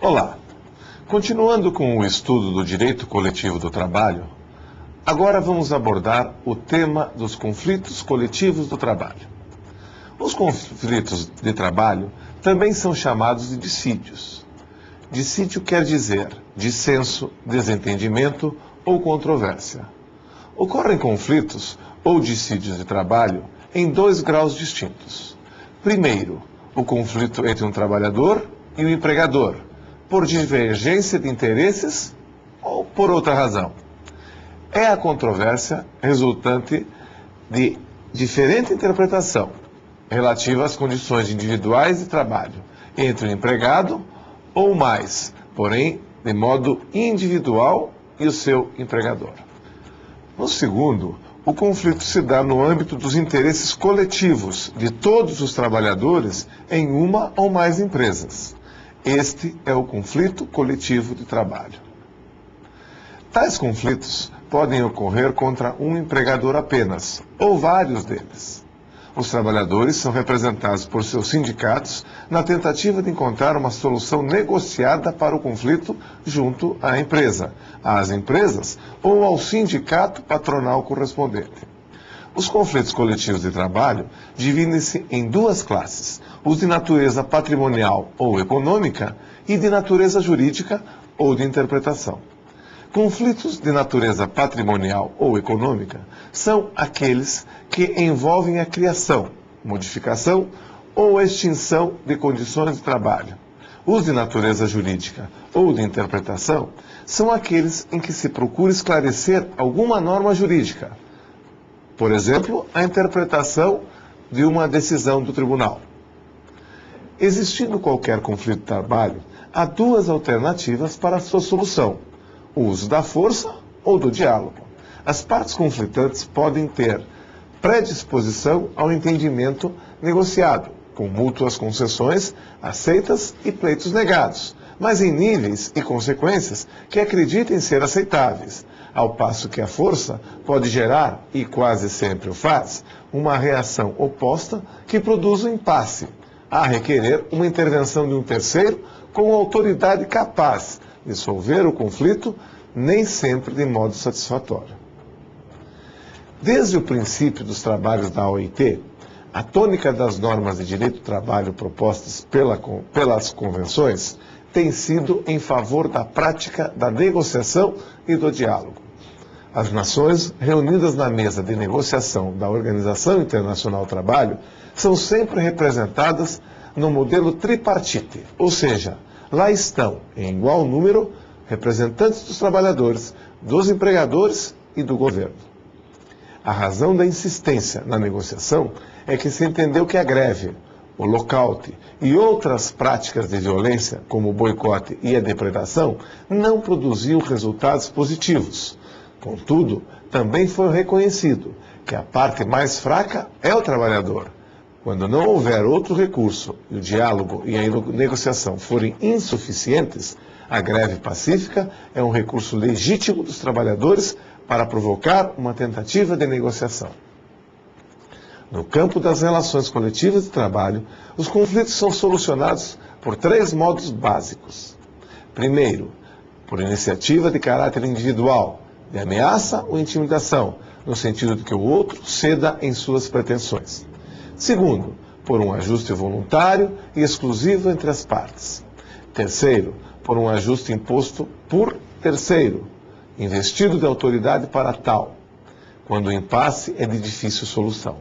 Olá! Continuando com o estudo do direito coletivo do trabalho, agora vamos abordar o tema dos conflitos coletivos do trabalho. Os conflitos de trabalho também são chamados de dissídios. Dissídio quer dizer dissenso, desentendimento ou controvérsia. Ocorrem conflitos ou dissídios de trabalho em dois graus distintos. Primeiro, o conflito entre um trabalhador e um empregador, por divergência de interesses ou por outra razão. É a controvérsia resultante de diferente interpretação relativa às condições individuais de trabalho entre o empregado ou mais, porém de modo individual, e o seu empregador. No segundo, o conflito se dá no âmbito dos interesses coletivos de todos os trabalhadores em uma ou mais empresas. Este é o conflito coletivo de trabalho. Tais conflitos podem ocorrer contra um empregador apenas, ou vários deles. Os trabalhadores são representados por seus sindicatos na tentativa de encontrar uma solução negociada para o conflito junto à empresa, às empresas ou ao sindicato patronal correspondente. Os conflitos coletivos de trabalho dividem-se em duas classes: os de natureza patrimonial ou econômica e de natureza jurídica ou de interpretação. Conflitos de natureza patrimonial ou econômica são aqueles que envolvem a criação, modificação ou extinção de condições de trabalho. Os de natureza jurídica ou de interpretação são aqueles em que se procura esclarecer alguma norma jurídica. Por exemplo, a interpretação de uma decisão do tribunal. Existindo qualquer conflito de trabalho, há duas alternativas para a sua solução: o uso da força ou do diálogo. As partes conflitantes podem ter predisposição ao entendimento negociado, com mútuas concessões aceitas e pleitos negados, mas em níveis e consequências que acreditem ser aceitáveis, ao passo que a força pode gerar, e quase sempre o faz, uma reação oposta que produz um impasse, a requerer uma intervenção de um terceiro com autoridade capaz de resolver o conflito, nem sempre de modo satisfatório. Desde o princípio dos trabalhos da OIT, a tônica das normas de direito do trabalho propostas pelas convenções tem sido em favor da prática da negociação e do diálogo. As nações reunidas na mesa de negociação da Organização Internacional do Trabalho são sempre representadas no modelo tripartite, ou seja, lá estão, em igual número, representantes dos trabalhadores, dos empregadores e do governo. A razão da insistência na negociação é que se entendeu que a greve, o lockout e outras práticas de violência, como o boicote e a depredação, não produziam resultados positivos. Contudo, também foi reconhecido que a parte mais fraca é o trabalhador. Quando não houver outro recurso e o diálogo e a negociação forem insuficientes, a greve pacífica é um recurso legítimo dos trabalhadores para provocar uma tentativa de negociação. No campo das relações coletivas de trabalho, os conflitos são solucionados por três modos básicos. Primeiro, por iniciativa de caráter individual, de ameaça ou intimidação, no sentido de que o outro ceda em suas pretensões. Segundo, por um ajuste voluntário e exclusivo entre as partes. Terceiro, por um ajuste imposto por terceiro, investido de autoridade para tal, quando o impasse é de difícil solução.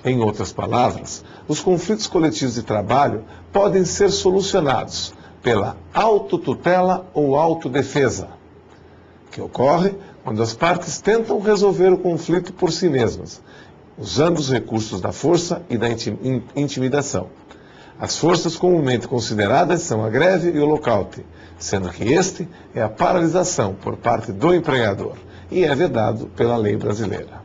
Em outras palavras, os conflitos coletivos de trabalho podem ser solucionados pela autotutela ou autodefesa, que ocorre quando as partes tentam resolver o conflito por si mesmas, usando os recursos da força e da intimidação. As forças comumente consideradas são a greve e o lockout, sendo que este é a paralisação por parte do empregador e é vedado pela lei brasileira.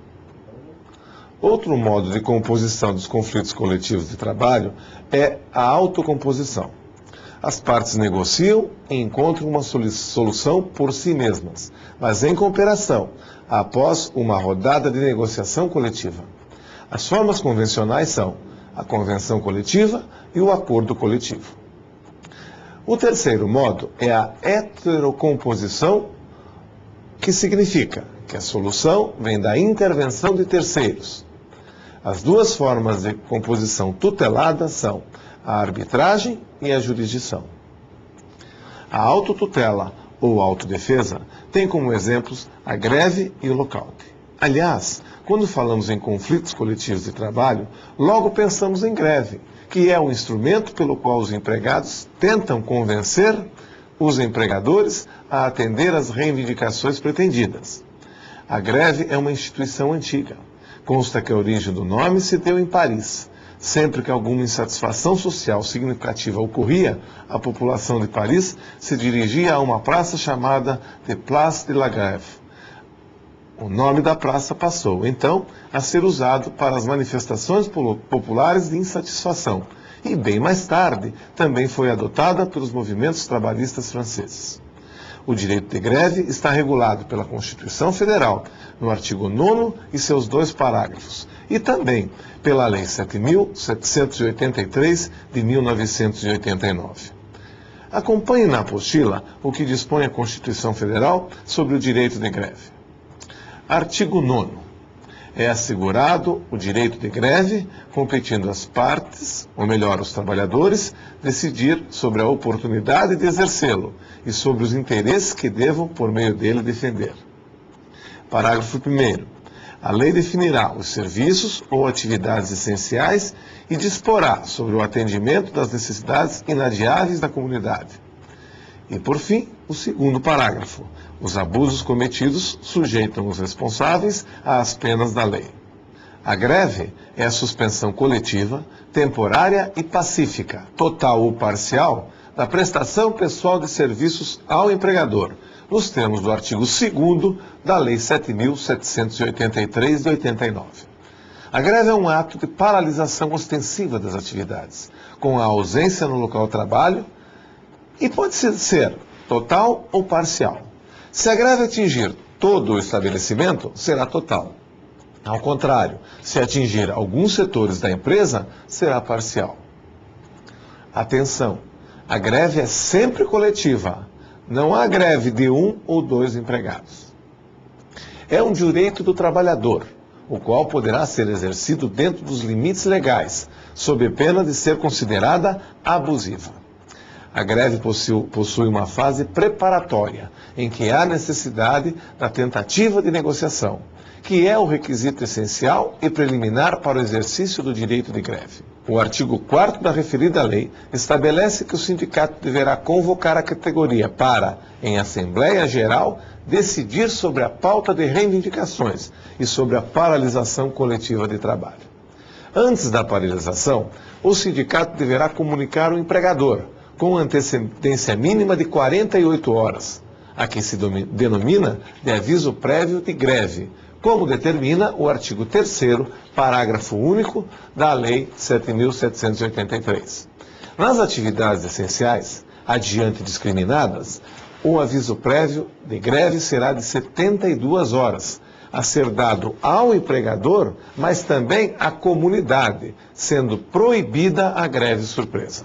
Outro modo de composição dos conflitos coletivos de trabalho é a autocomposição. As partes negociam e encontram uma solução por si mesmas, mas em cooperação, após uma rodada de negociação coletiva. As formas convencionais são a convenção coletiva e o acordo coletivo. O terceiro modo é a heterocomposição, que significa que a solução vem da intervenção de terceiros. As duas formas de composição tutelada são a arbitragem e a jurisdição. A autotutela ou autodefesa tem como exemplos a greve e o lockout. Aliás, quando falamos em conflitos coletivos de trabalho, logo pensamos em greve, que é o instrumento pelo qual os empregados tentam convencer os empregadores a atender às reivindicações pretendidas. A greve é uma instituição antiga. Consta que a origem do nome se deu em Paris. Sempre que alguma insatisfação social significativa ocorria, a população de Paris se dirigia a uma praça chamada de Place de la Grève. O nome da praça passou, então, a ser usado para as manifestações populares de insatisfação e, bem mais tarde, também foi adotada pelos movimentos trabalhistas franceses. O direito de greve está regulado pela Constituição Federal, no artigo 9º e seus 2 parágrafos, e também pela Lei 7.783 de 1989. Acompanhe na apostila o que dispõe a Constituição Federal sobre o direito de greve. Artigo 9º. É assegurado o direito de greve, competindo às partes, ou melhor, os trabalhadores, decidir sobre a oportunidade de exercê-lo e sobre os interesses que devam, por meio dele, defender. Parágrafo 1º. A lei definirá os serviços ou atividades essenciais e disporá sobre o atendimento das necessidades inadiáveis da comunidade. E, por fim, o 2º parágrafo. Os abusos cometidos sujeitam os responsáveis às penas da lei. A greve é a suspensão coletiva, temporária e pacífica, total ou parcial, da prestação pessoal de serviços ao empregador, nos termos do artigo 2º da Lei 7.783 de 89. A greve é um ato de paralisação ostensiva das atividades, com a ausência no local de trabalho, e pode ser total ou parcial. Se a greve atingir todo o estabelecimento, será total. Ao contrário, se atingir alguns setores da empresa, será parcial. Atenção, a greve é sempre coletiva. Não há greve de 1 ou 2 empregados. É um direito do trabalhador, o qual poderá ser exercido dentro dos limites legais, sob pena de ser considerada abusiva. A greve possui uma fase preparatória, em que há necessidade da tentativa de negociação, que é o requisito essencial e preliminar para o exercício do direito de greve. O artigo 4º da referida lei estabelece que o sindicato deverá convocar a categoria para, em Assembleia Geral, decidir sobre a pauta de reivindicações e sobre a paralisação coletiva de trabalho. Antes da paralisação, o sindicato deverá comunicar ao empregador, com antecedência mínima de 48 horas, a que se denomina de aviso prévio de greve, como determina o artigo 3º, parágrafo único da Lei 7.783. Nas atividades essenciais, adiante discriminadas, o aviso prévio de greve será de 72 horas, a ser dado ao empregador, mas também à comunidade, sendo proibida a greve surpresa.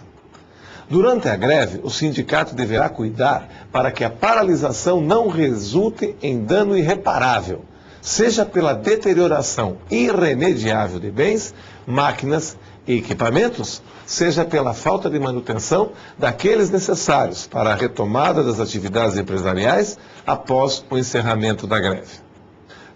Durante a greve, o sindicato deverá cuidar para que a paralisação não resulte em dano irreparável, seja pela deterioração irremediável de bens, máquinas e equipamentos, seja pela falta de manutenção daqueles necessários para a retomada das atividades empresariais após o encerramento da greve.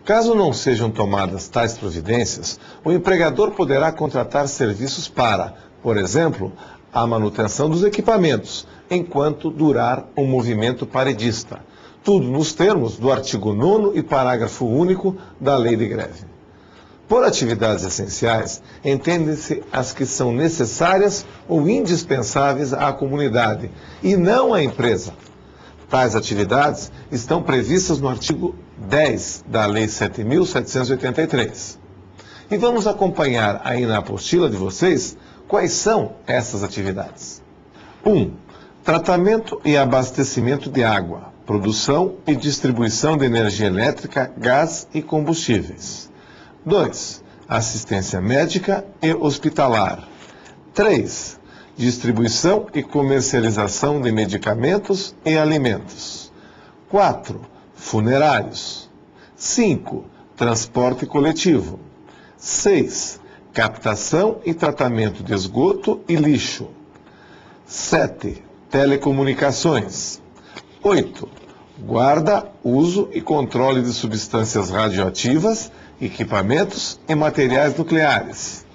Caso não sejam tomadas tais providências, o empregador poderá contratar serviços para, por exemplo, a manutenção dos equipamentos, enquanto durar o movimento paredista. Tudo nos termos do artigo 9º e parágrafo único da Lei de Greve. Por atividades essenciais, entendem-se as que são necessárias ou indispensáveis à comunidade, e não à empresa. Tais atividades estão previstas no artigo 10 da Lei 7.783. E vamos acompanhar aí na apostila de vocês quais são essas atividades. 1. Tratamento e abastecimento de água, produção e distribuição de energia elétrica, gás e combustíveis. 2. Assistência médica e hospitalar. 3. distribuição e comercialização de medicamentos e alimentos. 4. Funerários. 5. Transporte coletivo. 6. Captação e tratamento de esgoto e lixo. 7. Telecomunicações. 8. Guarda, uso e controle de substâncias radioativas, equipamentos e materiais nucleares.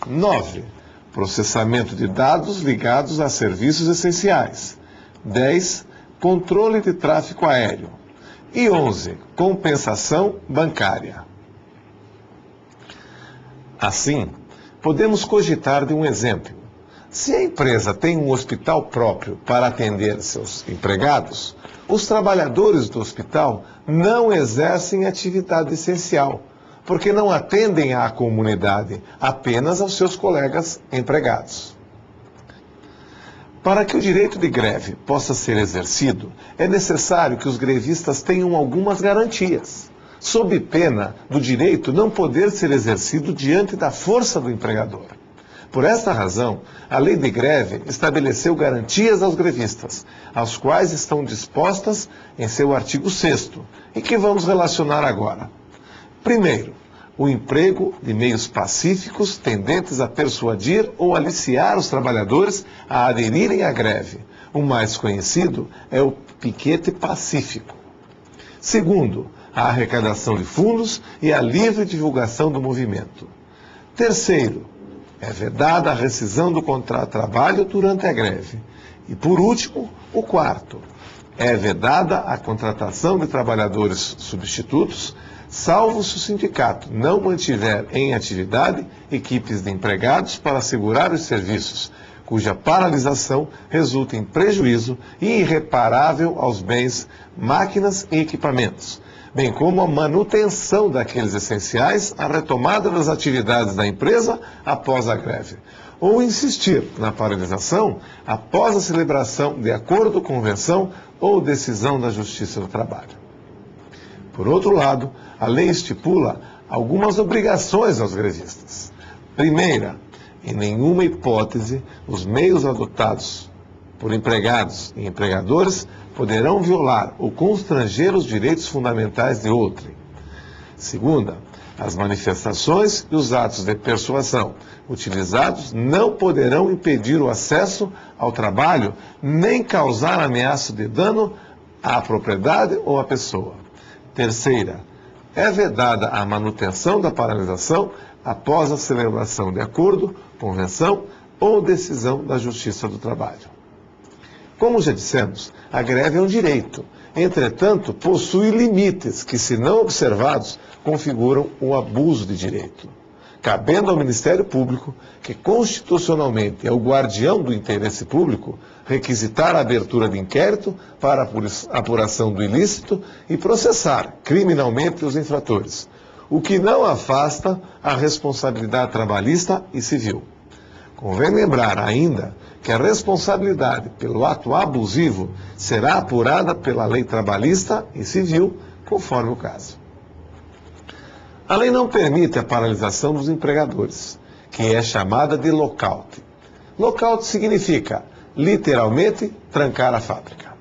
9. Processamento de dados ligados a serviços essenciais. 10. Controle de tráfego aéreo. E 11. Compensação bancária. Assim, podemos cogitar de um exemplo. Se a empresa tem um hospital próprio para atender seus empregados, os trabalhadores do hospital não exercem atividade essencial, porque não atendem à comunidade, apenas aos seus colegas empregados. Para que o direito de greve possa ser exercido, é necessário que os grevistas tenham algumas garantias, sob pena do direito não poder ser exercido diante da força do empregador. Por esta razão, a lei de greve estabeleceu garantias aos grevistas, as quais estão dispostas em seu artigo 6º, e que vamos relacionar agora. Primeiro, o emprego de meios pacíficos tendentes a persuadir ou aliciar os trabalhadores a aderirem à greve. O mais conhecido é o piquete pacífico. Segundo, a arrecadação de fundos e a livre divulgação do movimento. Terceiro, é vedada a rescisão do contrato de trabalho durante a greve. E, por último, o quarto, é vedada a contratação de trabalhadores substitutos, salvo se o sindicato não mantiver em atividade equipes de empregados para assegurar os serviços, cuja paralisação resulta em prejuízo irreparável aos bens, máquinas e equipamentos, bem como a manutenção daqueles essenciais, a retomada das atividades da empresa após a greve, ou insistir na paralisação após a celebração de acordo, convenção ou decisão da Justiça do Trabalho. Por outro lado, a lei estipula algumas obrigações aos grevistas. Primeira, em nenhuma hipótese, os meios adotados por empregados e empregadores poderão violar ou constranger os direitos fundamentais de outrem. Segunda, as manifestações e os atos de persuasão utilizados não poderão impedir o acesso ao trabalho nem causar ameaça de dano à propriedade ou à pessoa. Terceira, é vedada a manutenção da paralisação após a celebração de acordo, convenção ou decisão da Justiça do Trabalho. Como já dissemos, a greve é um direito. Entretanto, possui limites que, se não observados, configuram o abuso de direito. Cabendo ao Ministério Público, que constitucionalmente é o guardião do interesse público, requisitar a abertura de inquérito para a apuração do ilícito e processar criminalmente os infratores, o que não afasta a responsabilidade trabalhista e civil. Convém lembrar ainda que a responsabilidade pelo ato abusivo será apurada pela lei trabalhista e civil, conforme o caso. A lei não permite a paralisação dos empregadores, que é chamada de lockout. Lockout significa, literalmente, trancar a fábrica.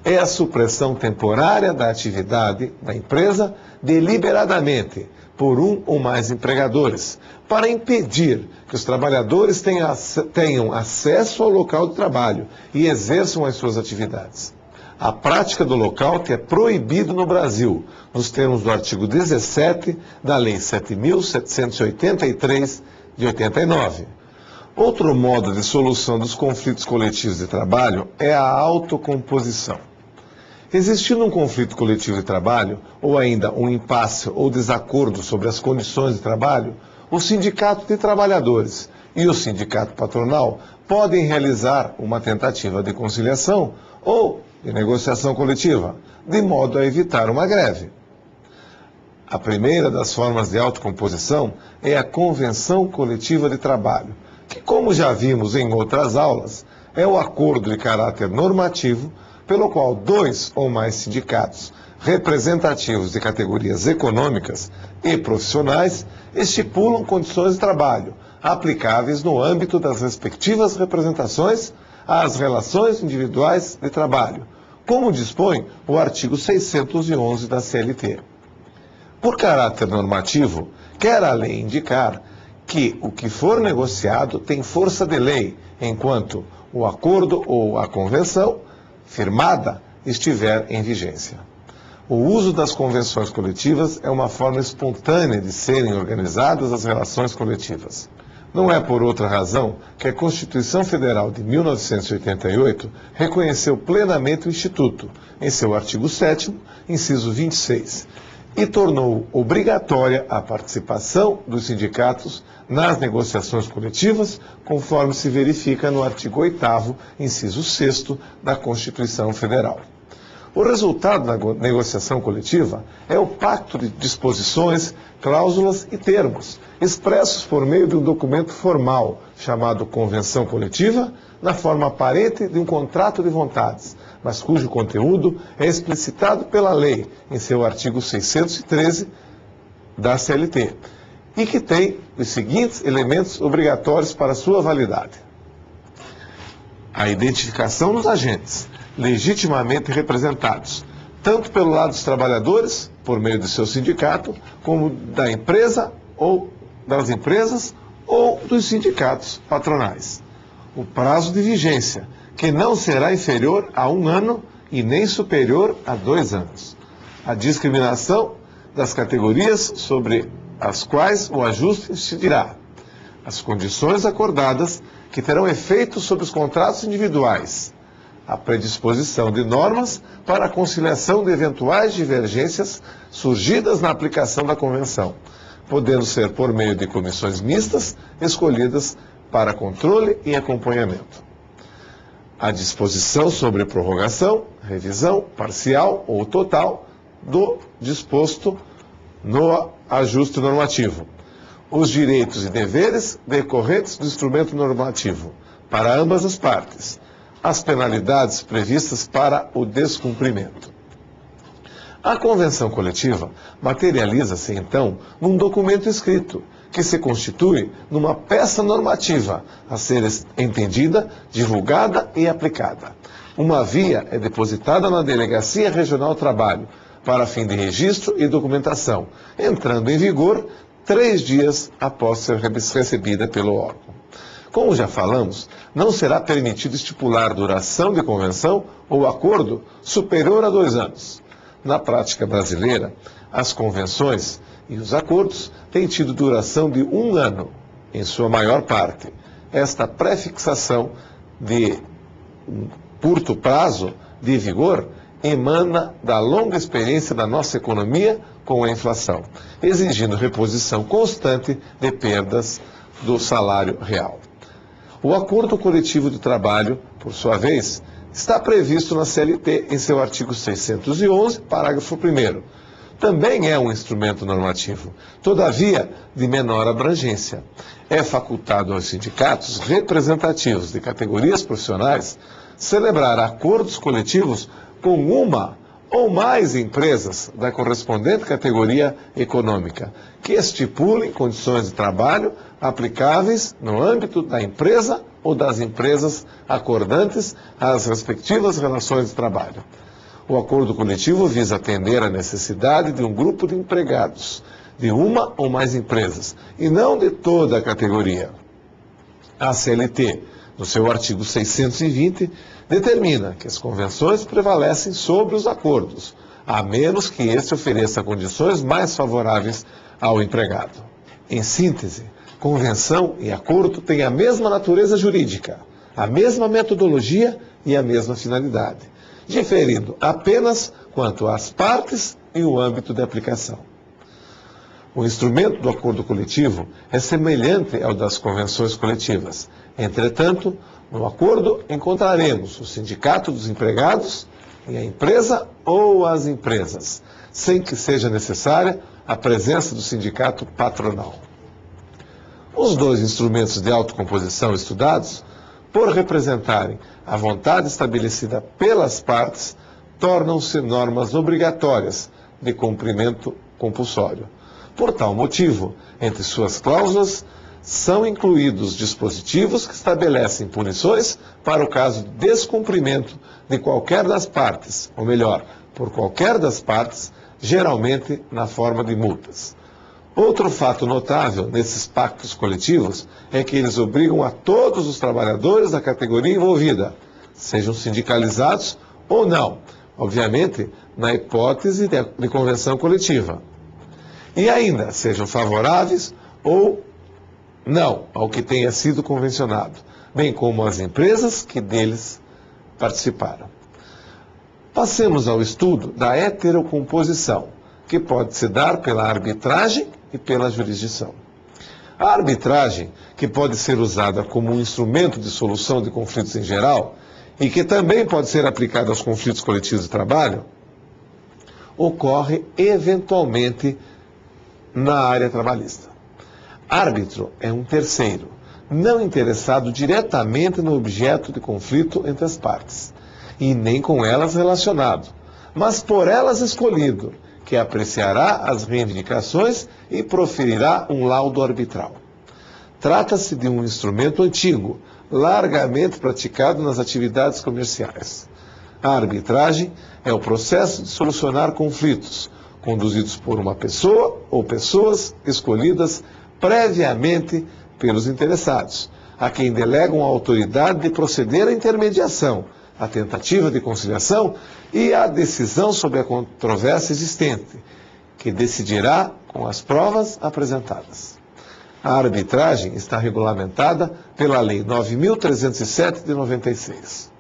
É a supressão temporária da atividade da empresa deliberadamente por um ou mais empregadores, para impedir que os trabalhadores tenham acesso ao local de trabalho e exerçam as suas atividades. A prática do lockout é proibida no Brasil, nos termos do artigo 17 da Lei 7.783, de 89. Outro modo de solução dos conflitos coletivos de trabalho é a autocomposição. Existindo um conflito coletivo de trabalho, ou ainda um impasse ou desacordo sobre as condições de trabalho, o sindicato de trabalhadores e o sindicato patronal podem realizar uma tentativa de conciliação ou de negociação coletiva, de modo a evitar uma greve. A primeira das formas de autocomposição é a Convenção Coletiva de Trabalho, que, como já vimos em outras aulas, é o acordo de caráter normativo pelo qual dois ou mais sindicatos representativos de categorias econômicas e profissionais estipulam condições de trabalho, aplicáveis no âmbito das respectivas representações às relações individuais de trabalho, como dispõe o artigo 611 da CLT. Por caráter normativo, quer a lei indicar que o que for negociado tem força de lei, enquanto o acordo ou a convenção firmada estiver em vigência. O uso das convenções coletivas é uma forma espontânea de serem organizadas as relações coletivas. Não é por outra razão que a Constituição Federal de 1988 reconheceu plenamente o Instituto, em seu artigo 7º, inciso 26, e tornou obrigatória a participação dos sindicatos nas negociações coletivas, conforme se verifica no artigo 8º, inciso 6º da Constituição Federal. O resultado da negociação coletiva é o pacto de disposições, cláusulas e termos, expressos por meio de um documento formal, chamado convenção coletiva, na forma aparente de um contrato de vontades, mas cujo conteúdo é explicitado pela lei, em seu artigo 613 da CLT, e que tem os seguintes elementos obrigatórios para sua validade: a identificação dos agentes, legitimamente representados, tanto pelo lado dos trabalhadores, por meio do seu sindicato, como da empresa ou das empresas ou dos sindicatos patronais. O prazo de vigência, que não será inferior a 1 ano e nem superior a 2 anos. A discriminação das categorias sobre as quais o ajuste incidirá. As condições acordadas que terão efeito sobre os contratos individuais. A predisposição de normas para a conciliação de eventuais divergências surgidas na aplicação da Convenção, podendo ser por meio de comissões mistas escolhidas para controle e acompanhamento. A disposição sobre prorrogação, revisão parcial ou total do disposto no ajuste normativo. Os direitos e deveres decorrentes do instrumento normativo para ambas as partes. As penalidades previstas para o descumprimento. A convenção coletiva materializa-se, então, num documento escrito, que se constitui numa peça normativa a ser entendida, divulgada e aplicada. Uma via é depositada na Delegacia Regional do Trabalho, para fim de registro e documentação, entrando em vigor 3 dias após ser recebida pelo órgão. Como já falamos, não será permitido estipular duração de convenção ou acordo superior a 2 anos. Na prática brasileira, as convenções e os acordos têm tido duração de 1 ano, em sua maior parte. Esta prefixação de curto prazo de vigor emana da longa experiência da nossa economia com a inflação, exigindo reposição constante de perdas do salário real. O acordo coletivo de trabalho, por sua vez, está previsto na CLT em seu artigo 611, parágrafo 1º. Também é um instrumento normativo, todavia de menor abrangência. É facultado aos sindicatos representativos de categorias profissionais celebrar acordos coletivos com uma ou mais empresas da correspondente categoria econômica, que estipulem condições de trabalho aplicáveis no âmbito da empresa ou das empresas acordantes às respectivas relações de trabalho. O acordo coletivo visa atender à necessidade de um grupo de empregados, de uma ou mais empresas, e não de toda a categoria. A CLT, no seu artigo 620, determina que as convenções prevalecem sobre os acordos, a menos que este ofereça condições mais favoráveis ao empregado. Em síntese, convenção e acordo têm a mesma natureza jurídica, a mesma metodologia e a mesma finalidade, diferindo apenas quanto às partes e o âmbito de aplicação. O instrumento do acordo coletivo é semelhante ao das convenções coletivas. Entretanto, no acordo encontraremos o sindicato dos empregados e a empresa ou as empresas, sem que seja necessária a presença do sindicato patronal. Os 2 instrumentos de autocomposição estudados, por representarem a vontade estabelecida pelas partes, tornam-se normas obrigatórias de cumprimento compulsório. Por tal motivo, entre suas cláusulas, são incluídos dispositivos que estabelecem punições para o caso de descumprimento de qualquer das partes, ou melhor, por qualquer das partes, geralmente na forma de multas. Outro fato notável nesses pactos coletivos é que eles obrigam a todos os trabalhadores da categoria envolvida, sejam sindicalizados ou não, obviamente na hipótese de convenção coletiva. E ainda sejam favoráveis ou não ao que tenha sido convencionado, bem como as empresas que deles participaram. Passemos ao estudo da heterocomposição, que pode se dar pela arbitragem e pela jurisdição. A arbitragem, que pode ser usada como um instrumento de solução de conflitos em geral, e que também pode ser aplicada aos conflitos coletivos de trabalho, ocorre eventualmente na área trabalhista. Árbitro é um terceiro, não interessado diretamente no objeto de conflito entre as partes, e nem com elas relacionado, mas por elas escolhido, que apreciará as reivindicações e proferirá um laudo arbitral. Trata-se de um instrumento antigo, largamente praticado nas atividades comerciais. A arbitragem é o processo de solucionar conflitos, conduzidos por uma pessoa ou pessoas escolhidas previamente pelos interessados, a quem delegam a autoridade de proceder à intermediação, a tentativa de conciliação e a decisão sobre a controvérsia existente, que decidirá com as provas apresentadas. A arbitragem está regulamentada pela Lei 9.307 de 96.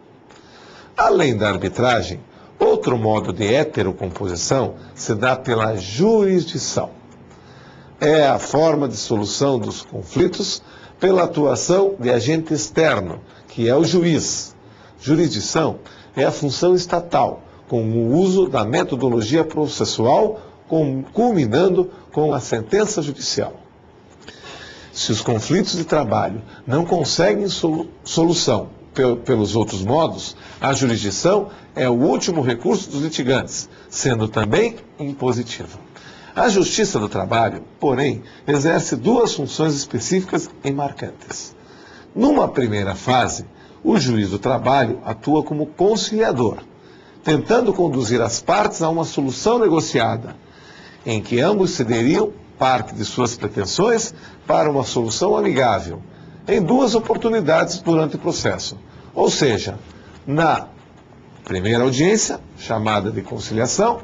Além da arbitragem, outro modo de heterocomposição se dá pela jurisdição. É a forma de solução dos conflitos pela atuação de agente externo, que é o juiz. Jurisdição é a função estatal, com o uso da metodologia processual, culminando com a sentença judicial. Se os conflitos de trabalho não conseguem solução pelos outros modos, a jurisdição é o último recurso dos litigantes, sendo também impositiva. A Justiça do Trabalho, porém, exerce duas funções específicas e marcantes. Numa primeira fase, o juiz do trabalho atua como conciliador, tentando conduzir as partes a uma solução negociada, em que ambos cederiam parte de suas pretensões para uma solução amigável, em duas oportunidades durante o processo. Ou seja, na primeira audiência, chamada de conciliação,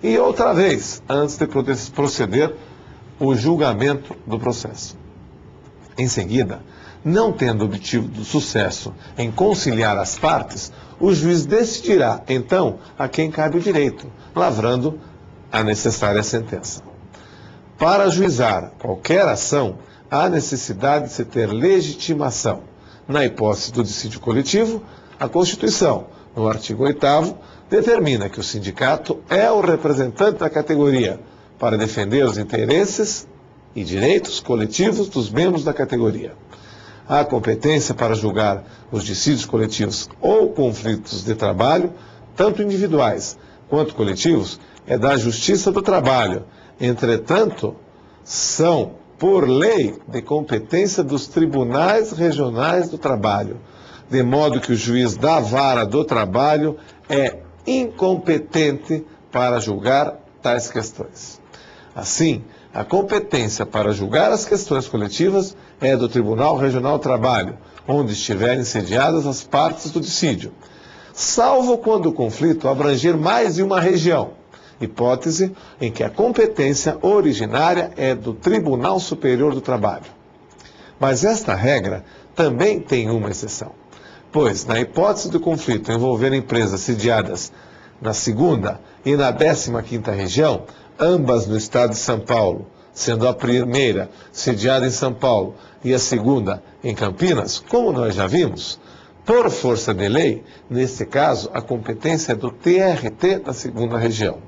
e outra vez, antes de proceder o julgamento do processo. Em seguida, não tendo obtido sucesso em conciliar as partes, o juiz decidirá, então, a quem cabe o direito, lavrando a necessária sentença. Para ajuizar qualquer ação, há necessidade de se ter legitimação. Na hipótese do dissídio coletivo, a Constituição, no artigo 8º, determina que o sindicato é o representante da categoria para defender os interesses e direitos coletivos dos membros da categoria. A competência para julgar os dissídios coletivos ou conflitos de trabalho, tanto individuais quanto coletivos, é da Justiça do Trabalho. Entretanto, são, por lei, de competência dos tribunais regionais do trabalho, de modo que o juiz da vara do trabalho é incompetente para julgar tais questões. Assim, a competência para julgar as questões coletivas é do Tribunal Regional do Trabalho, onde estiverem sediadas as partes do dissídio, salvo quando o conflito abranger mais de uma região, hipótese em que a competência originária é do Tribunal Superior do Trabalho. Mas esta regra também tem uma exceção, pois, na hipótese do conflito envolver empresas sediadas na segunda e na 15ª região, ambas no estado de São Paulo, sendo a primeira sediada em São Paulo e a segunda em Campinas, como nós já vimos, por força de lei, nesse caso, a competência é do TRT da segunda região.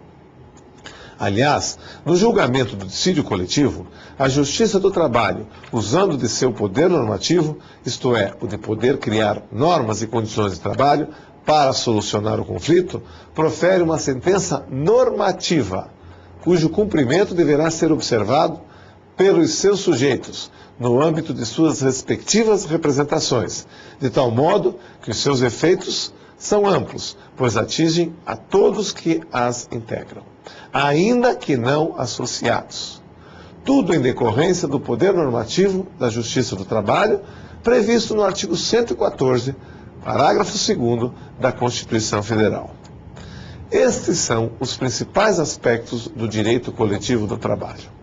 Aliás, no julgamento do dissídio coletivo, a Justiça do Trabalho, usando de seu poder normativo, isto é, o de poder criar normas e condições de trabalho para solucionar o conflito, profere uma sentença normativa, cujo cumprimento deverá ser observado pelos seus sujeitos, no âmbito de suas respectivas representações, de tal modo que os seus efeitos são amplos, pois atingem a todos que as integram, ainda que não associados. Tudo em decorrência do poder normativo da Justiça do Trabalho, previsto no artigo 114, parágrafo 2º da Constituição Federal. Estes são os principais aspectos do direito coletivo do trabalho.